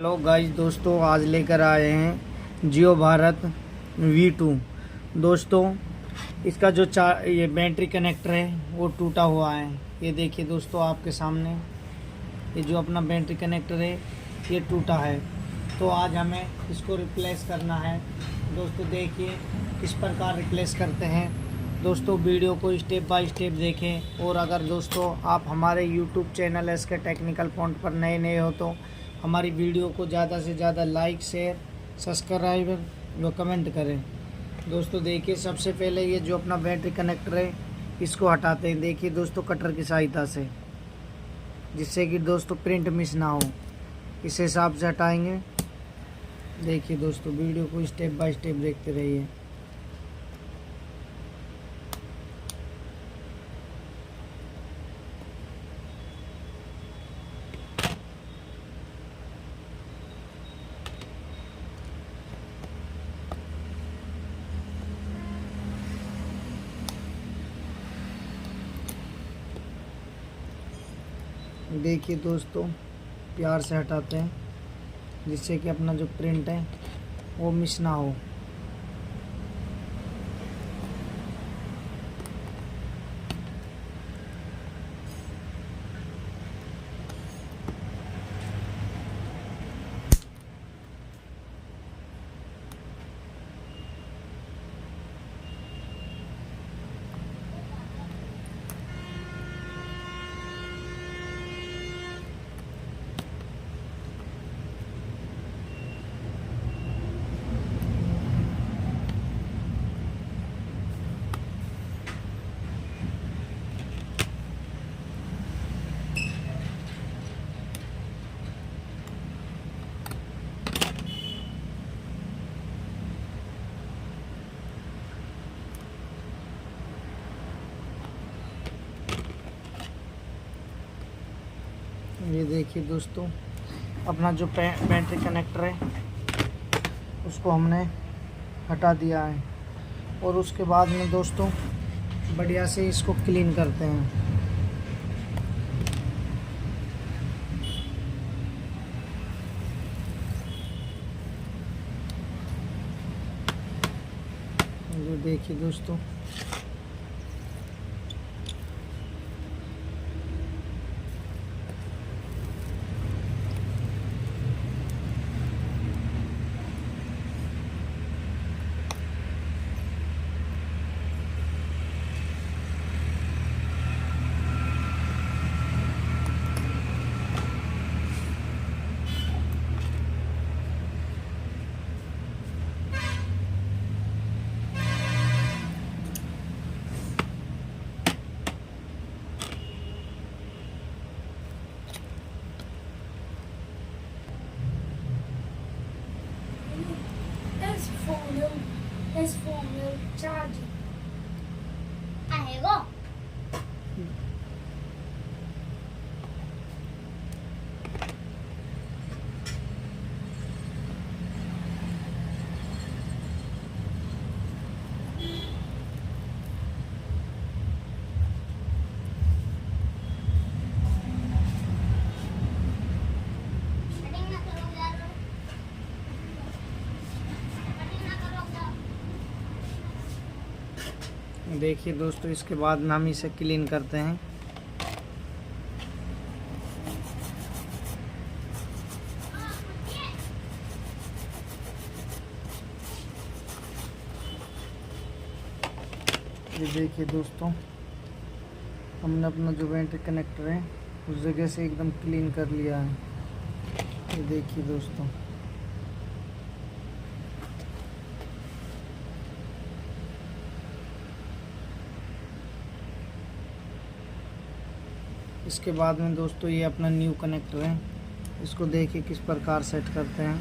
Hello guys दोस्तों, आज लेकर आए हैं जियो भारत V2। दोस्तों, इसका जो ये बैटरी कनेक्टर है वो टूटा हुआ है। ये देखिए दोस्तों, आपके सामने ये जो अपना बैटरी कनेक्टर है ये टूटा है। तो आज हमें इसको रिप्लेस करना है। दोस्तों देखिए किस प्रकार रिप्लेस करते हैं। दोस्तों वीडियो को स्टेप बाय स्टेप देखें। और अगर दोस्तों आप हमारे YouTube channel SK technical point पर नए हो तो हमारी वीडियो को ज़्यादा से ज़्यादा लाइक, शेयर, सब्सक्राइब व कमेंट करें। दोस्तों देखिए, सबसे पहले ये जो अपना बैटरी कनेक्टर है इसको हटाते हैं। देखिए दोस्तों, कटर की सहायता से, जिससे कि दोस्तों प्रिंट मिस ना हो, इस हिसाब से हटाएंगे। देखिए दोस्तों, वीडियो को स्टेप बाय स्टेप देखते रहिए। देखिए दोस्तों, प्यार से हटाते हैं, जिससे कि अपना जो प्रिंट है वो मिस ना हो। ये देखिए दोस्तों, अपना जो बैटरी कनेक्टर है उसको हमने हटा दिया है। और उसके बाद में दोस्तों बढ़िया से इसको क्लीन करते हैं। ये देखिए दोस्तों, This phone will charge it. आएगा। देखिए दोस्तों, इसके बाद में हम इसे क्लीन करते हैं। ये देखिए दोस्तों, हमने अपना जो बैटरी कनेक्टर है उस जगह से एकदम क्लीन कर लिया है। ये देखिए दोस्तों, इसके बाद में दोस्तों ये अपना न्यू कनेक्टर है, इसको देखिए किस प्रकार सेट करते हैं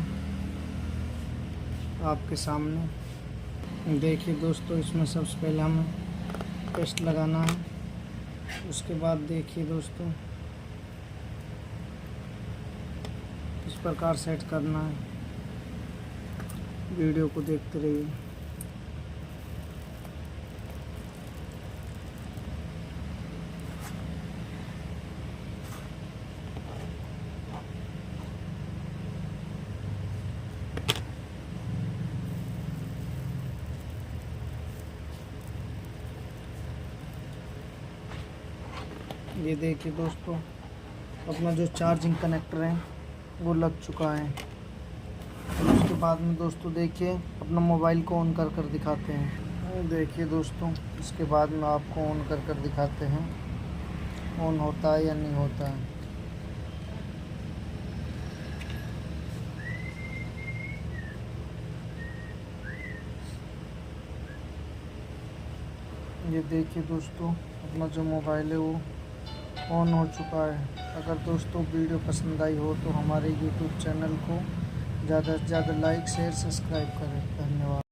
आपके सामने। देखिए दोस्तों, इसमें सबसे पहले हमें पेस्ट लगाना है। उसके बाद देखिए दोस्तों किस प्रकार सेट करना है। वीडियो को देखते रहिए। ये देखिए दोस्तों, अपना जो चार्जिंग कनेक्टर है वो लग चुका है। और उसके बाद में दोस्तों देखिए अपना मोबाइल को ऑन कर कर दिखाते हैं। देखिए दोस्तों, इसके बाद में आपको ऑन कर कर दिखाते हैं ऑन होता है या नहीं होता है। ये देखिए दोस्तों, अपना जो मोबाइल है वो ऑन हो चुका है। अगर दोस्तों वीडियो पसंद आई हो तो हमारे YouTube चैनल को ज़्यादा से ज़्यादा लाइक शेयर सब्सक्राइब करें। धन्यवाद।